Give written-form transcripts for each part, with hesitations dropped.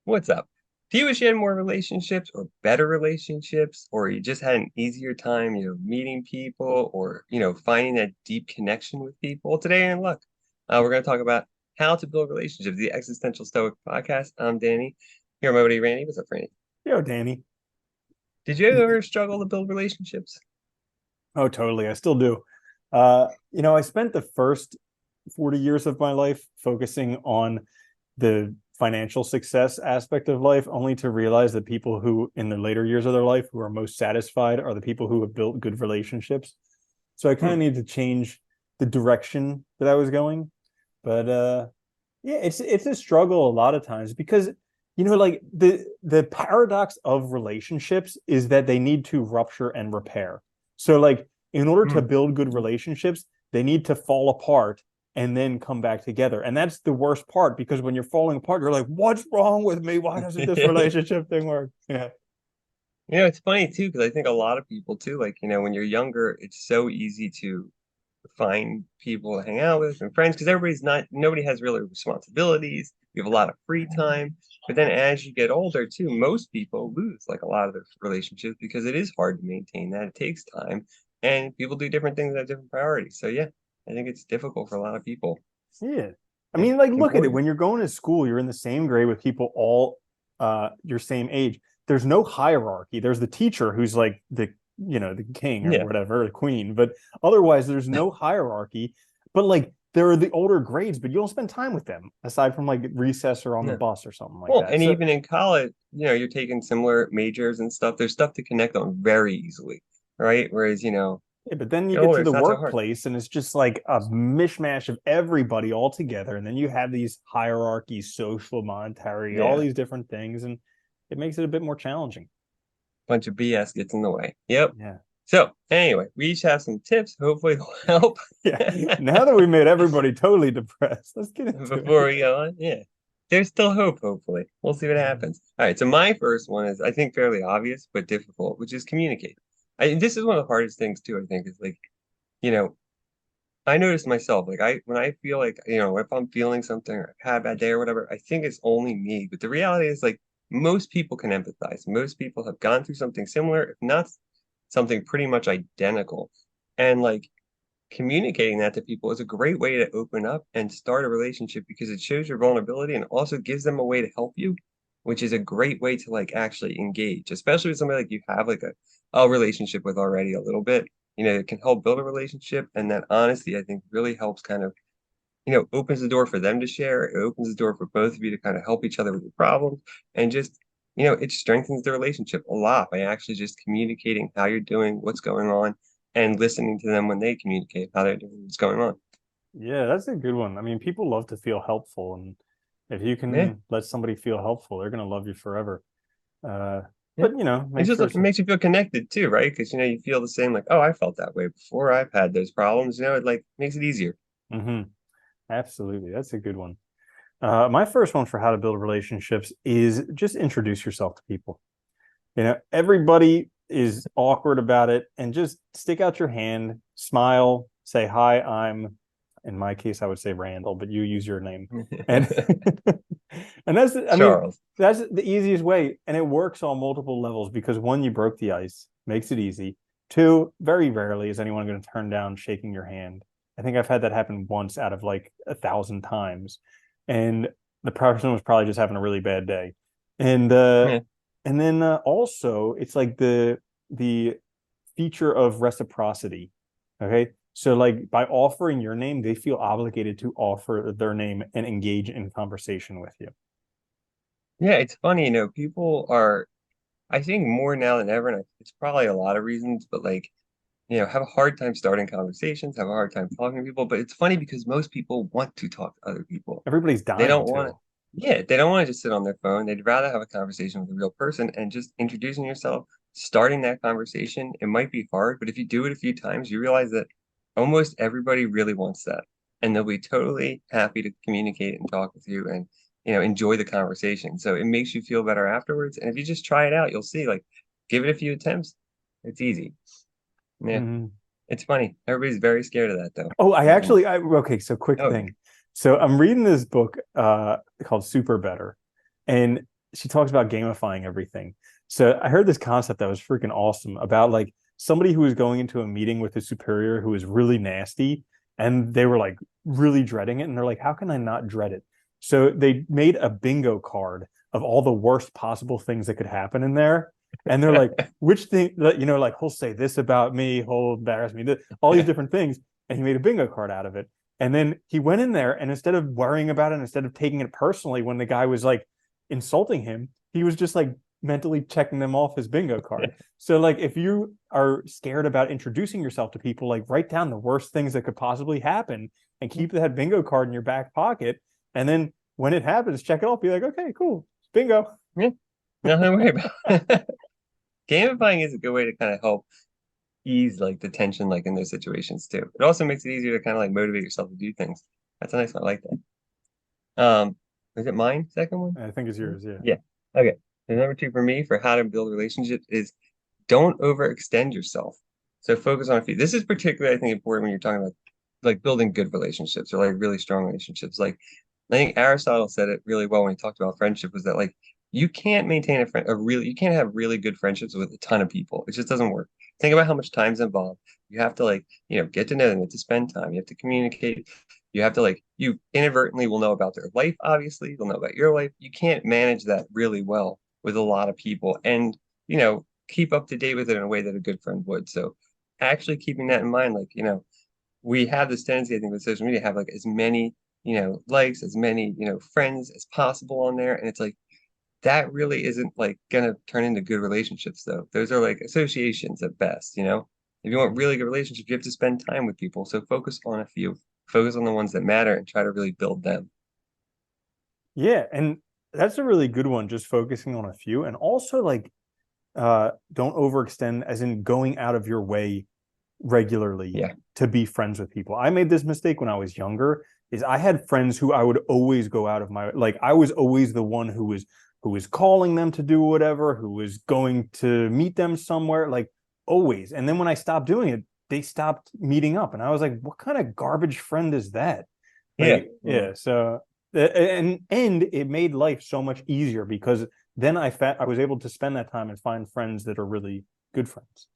What's up? Do you wish you had more relationships or better relationships, or you just had an easier time, meeting people or, finding that deep connection with people? Today in Luck, we're going to talk about how to build relationships, the Existential Stoic podcast. I'm Danny. Here, my buddy Randy. What's up, Randy? Yo, Danny. Did you ever struggle to build relationships? Oh, totally. I still do. I spent the first 40 years of my life focusing on the financial success aspect of life, only to realize that people who, in the later years of their life, who are most satisfied are the people who have built good relationships. So I kind of Hmm. need to change the direction that I was going. But yeah, it's a struggle a lot of times because like the paradox of relationships is that they need to rupture and repair. So like in order to Hmm. build good relationships, they need to fall apart and then come back together. And that's the worst part because when you're falling apart, you're like, what's wrong with me? Why doesn't this relationship thing work? Yeah. It's funny too, because I think a lot of people too, like, when you're younger, it's so easy to find people to hang out with and friends because nobody has really responsibilities. You have a lot of free time. But then as you get older too, most people lose like a lot of their relationships because it is hard to maintain that. It takes time and people do different things at different priorities. So yeah, I think it's difficult for a lot of people. Yeah. I Yeah, mean, like, it's look at it. important. When you're going to school, you're in the same grade with people all your same age. There's no hierarchy. There's the teacher who's like the king or Yeah. whatever, the queen. But otherwise, there's no hierarchy. But like there are the older grades, but you don't spend time with them aside from like recess or on the No. bus or something like Well, that. and So even in college, you're taking similar majors and stuff. There's stuff to connect on very easily, right? Whereas, yeah, but then you get get older, to it's the not so hard. workplace and it's just like a mishmash of everybody all together. And then you have these hierarchies, social, monetary, all Yeah. these different things. And it makes it a bit more challenging. Bunch of BS gets in the way. Yep. Yeah. So anyway, we each have some tips. Hopefully they'll help. Yeah. Now that we made everybody totally depressed, let's get into Before it. we go on. Yeah. There's still hope, hopefully. We'll see what happens. All right. So my first one is, I think, fairly obvious, but difficult, which is communicate. This is one of the hardest things too, I think, is like, you know, I notice myself, like when I feel like, if I'm feeling something or I've had a bad day or whatever, I think it's only me. But the reality is like most people can empathize. Most people have gone through something similar, if not something pretty much identical. And like communicating that to people is a great way to open up and start a relationship because it shows your vulnerability and also gives them a way to help you, which is a great way to like actually engage, especially with somebody like you have like a relationship with already a little bit. It can help build a relationship. And that honesty, I think, really helps kind of, opens the door for them to share. It opens the door for both of you to kind of help each other with your problems and just, it strengthens the relationship a lot by actually just communicating how you're doing, what's going on, and listening to them when they communicate how they're doing, what's going on. Yeah, that's a good one. I mean, people love to feel helpful, and if you Yeah, can let somebody feel helpful, they're gonna love you forever. Uh, yeah. but It's make just sure like it it's makes you feel connected too, right? Because you feel the same, like, oh, I felt that way before. I've had those problems. It like makes it easier. hmm absolutely. That's a good one. My first one for how to build relationships is just introduce yourself to people. Everybody is awkward about it, and just stick out your hand, smile, say hi. In my case, I would say Randall, but you use your name, and and I mean, Charles. that's the easiest way, and it works on multiple levels because one, you broke the ice, makes it easy. Two, very rarely is anyone going to turn down shaking your hand. I think I've had that happen once out of like 1,000 times, and the person was probably just having a really bad day, and uh, Yeah. and then also it's like the feature of reciprocity. Okay. So like by offering your name, they feel obligated to offer their name and engage in conversation with you. Yeah, it's funny, people are, I think more now than ever, and it's probably a lot of reasons, but like, have a hard time starting conversations, have a hard time talking to people. But it's funny because most people want to talk to other people. Everybody's They dying don't want to, to. yeah, they don't want to just sit on their phone. They'd rather have a conversation with a real person and just introducing yourself, starting that conversation. It might be hard, but if you do it a few times, you realize that almost everybody really wants that. And they'll be totally happy to communicate and talk with you and, enjoy the conversation. So it makes you feel better afterwards. And if you just try it out, you'll see, like, give it a few attempts. It's easy. Yeah. Mhm. It's funny. Everybody's very scared of that though. Oh, Um, okay, so quick oh yeah. thing. So I'm reading this book called Super Better. And she talks about gamifying everything. So I heard this concept that was freaking awesome about like somebody who was going into a meeting with a superior who was really nasty, and they were like really dreading it, and they're like, how can I not dread it? So they made a bingo card of all the worst possible things that could happen in there. And they're like, which thing, like he'll say this about me, he'll embarrass me, all these different things. And he made a bingo card out of it. And then he went in there, and instead of worrying about it, instead of taking it personally when the guy was like insulting him, he was just like mentally checking them off his bingo card. So like if you are scared about introducing yourself to people, like write down the worst things that could possibly happen and keep that bingo card in your back pocket. And then when it happens, check it off. Be like, okay, cool, bingo. Yeah, nothing to worry about. Gamifying is a good way to kind of help ease like the tension like in those situations too. It also makes it easier to kind of like motivate yourself to do things. That's a nice one. I like that. Is it mine? Second one? I think it's yours. Yeah. Yeah. Okay. The number two for me for how to build relationships is don't overextend yourself. So focus on a few. This is particularly, I think, important when you're talking about like building good relationships or like really strong relationships. Like I think Aristotle said it really well when he talked about friendship was that like you can't maintain you can't have really good friendships with a ton of people. It just doesn't work. Think about how much time's involved. You have to like, get to know them, you have to spend time, you have to communicate. You have to like you inadvertently will know about their life, obviously. They'll know about your life. You can't manage that really well with a lot of people and, keep up to date with it in a way that a good friend would. So actually keeping that in mind, like, we have this tendency, I think, with social media, have like as many, likes, as many, friends as possible on there. And it's like that really isn't like gonna turn into good relationships though. Those are like associations at best. If you want really good relationships, you have to spend time with people. So focus on a few, focus on the ones that matter and try to really build them. Yeah. And that's a really good one, just focusing on a few. And also like don't overextend as in going out of your way regularly Yeah. to be friends with people. I made this mistake when I was younger is I had friends who I would always go out of my like I was always the one who was calling them to do whatever, who was going to meet them somewhere, like always. And then when I stopped doing it, they stopped meeting up. And I was like, what kind of garbage friend is that? Yeah. Like, yeah. So and it made life so much easier because then I was able to spend that time and find friends that are really good friends.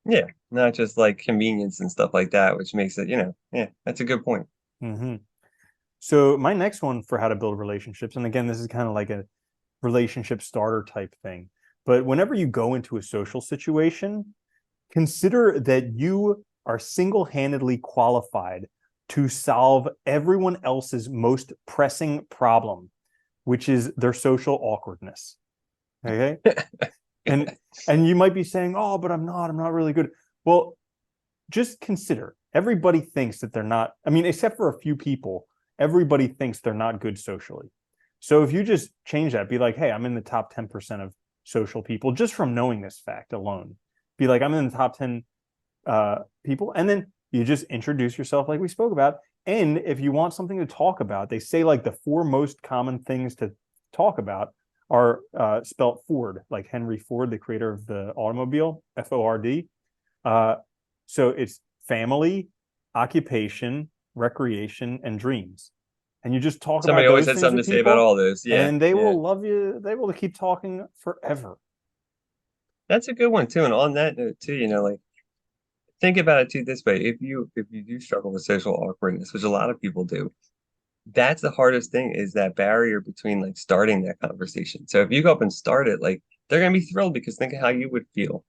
Yeah. Not just like convenience and stuff like that, which makes it, yeah, that's a good point. Mm-hmm. So my next one for how to build relationships, and again, this is kind of like a relationship starter type thing, but whenever you go into a social situation, consider that you are single-handedly qualified to solve everyone else's most pressing problem, which is their social awkwardness. Okay. And and you might be saying, oh, but I'm not really good. Well, just consider everybody thinks that they're not, I mean, except for a few people, everybody thinks they're not good socially. So if you just change that, be like, hey, I'm in the top 10% of social people just from knowing this fact alone. Be like, I'm in the top 10 people. And then you just introduce yourself like we spoke about. And if you want something to talk about, they say like the four most common things to talk about are spelt Ford, like Henry Ford, the creator of the automobile, Ford. Uh, so it's family, occupation, recreation, and dreams. And you just talk Somebody about always those had things something to to say about people, all those. Yeah. and they Yeah. will love you. They will keep talking forever. That's a good one too. And on that note too, like think about it too this way. If you do struggle with social awkwardness, which a lot of people do, that's the hardest thing is that barrier between like starting that conversation. So if you go up and start it, like they're gonna be thrilled because think of how you would feel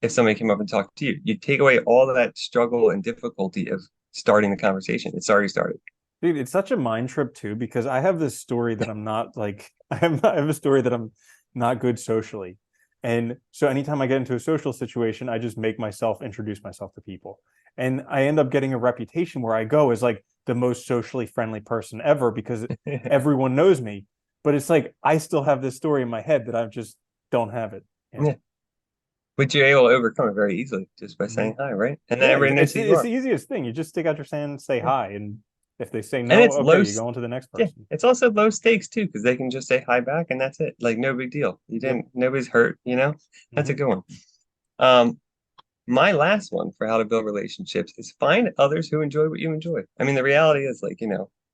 if somebody came up and talked to you. You take away all of that struggle and difficulty of starting the conversation. It's already started. Dude, it's such a mind trip too, because I have this story that I'm not like I have a story that I'm not good socially. And so anytime I get into a social situation, I just make myself introduce myself to people. And I end up getting a reputation where I go as like the most socially friendly person ever because everyone knows me. But it's like I still have this story in my head that I just don't have it. Yeah. Yeah. But you're able to overcome it very easily just by Mhm. saying hi, right? And then Yeah, everybody knows it's who you it's are. the easiest thing. You just stick out your hand and say Yeah. hi. And if they say And no, it's okay, you go on to the next yeah, person. it's also low stakes too, because they can just say hi back and that's it. Like no big deal. Yep. Nobody's hurt. That's a Hmm. good one. Um, my last one for how to build relationships is find others who enjoy what you enjoy. I mean, the reality is like,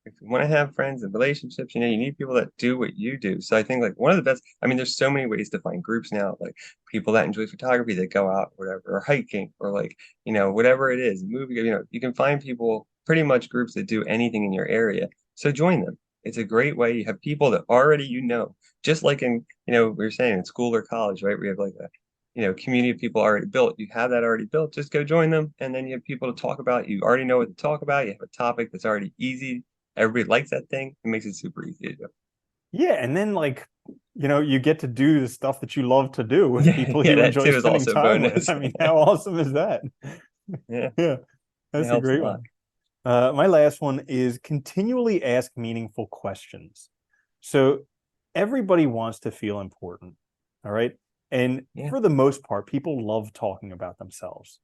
if you want to have friends and relationships, you know, you need people that do what you do. So I think like one of the best, I mean, there's so many ways to find groups now, like people that enjoy photography that go out, whatever, or hiking, or like, you know, whatever it is, movie, you know, you can find people, pretty much groups that do anything in your area. So join them. It's a great way. You have people that already you know, just like in, you know, we were saying in school or college, right? We have like a, you know, community of people already built. You have that already built. Just go join them, and then you have people to talk about. You already know what to talk about. You have a topic that's already easy. Everybody likes that thing. It makes it super easy to do. Yeah, and then like, you get to do the stuff that you love to do with Yeah, people yeah, you that enjoy too is spending also a time with. bonus. I mean, how awesome is that? Yeah, Yeah, it that's a helps a great lot. one. My last one is continually ask meaningful questions. So everybody wants to feel important. All right. And Yeah, for the most part, people love talking about themselves.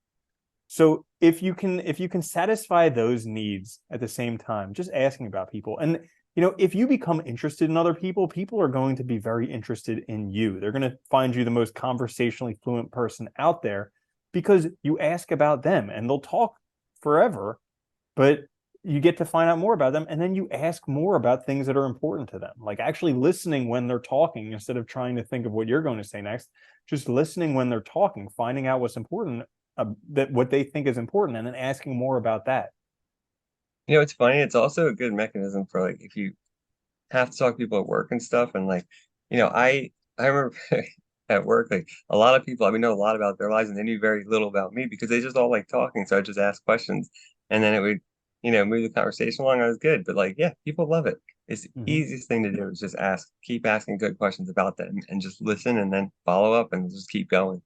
So if you can satisfy those needs at the same time, just asking about people. And if you become interested in other people, people are going to be very interested in you. They're going to find you the most conversationally fluent person out there because you ask about them and they'll talk forever, but you get to find out more about them and then you ask more about things that are important to them, like actually listening when they're talking instead of trying to think of what you're going to say next. Just listening when they're talking, finding out what's important, that what they think is important, and then asking more about that. you know, it's funny. It's also a good mechanism for like if you have to talk to people at work and stuff. And like, you know, I remember at work, like a lot of people, I mean, know a lot about their lives and they knew very little about me because they just all like talking. So I just ask questions and then it would, you know, move the conversation along. I was good. But like, yeah, people love it. It's the Mm-hmm. easiest thing to do is just ask, keep asking good questions about them and just listen and then follow up and just keep going.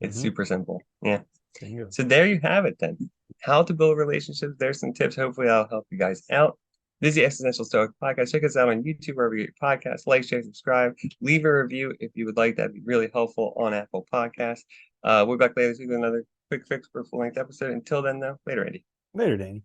It's Mm-hmm. super simple. Yeah. Bingo. So there you have it then. How to build relationships. There's some tips. Hopefully that'll help you guys out. This is the Existential Stoic Podcast. Check us out on YouTube, wherever you get your podcasts. Like, share, subscribe. Leave a review if you would like. That'd be really helpful on Apple Podcasts. We'll be back later this week with another quick fix for a full-length episode. Until then, though, later, Andy. Later, Danny.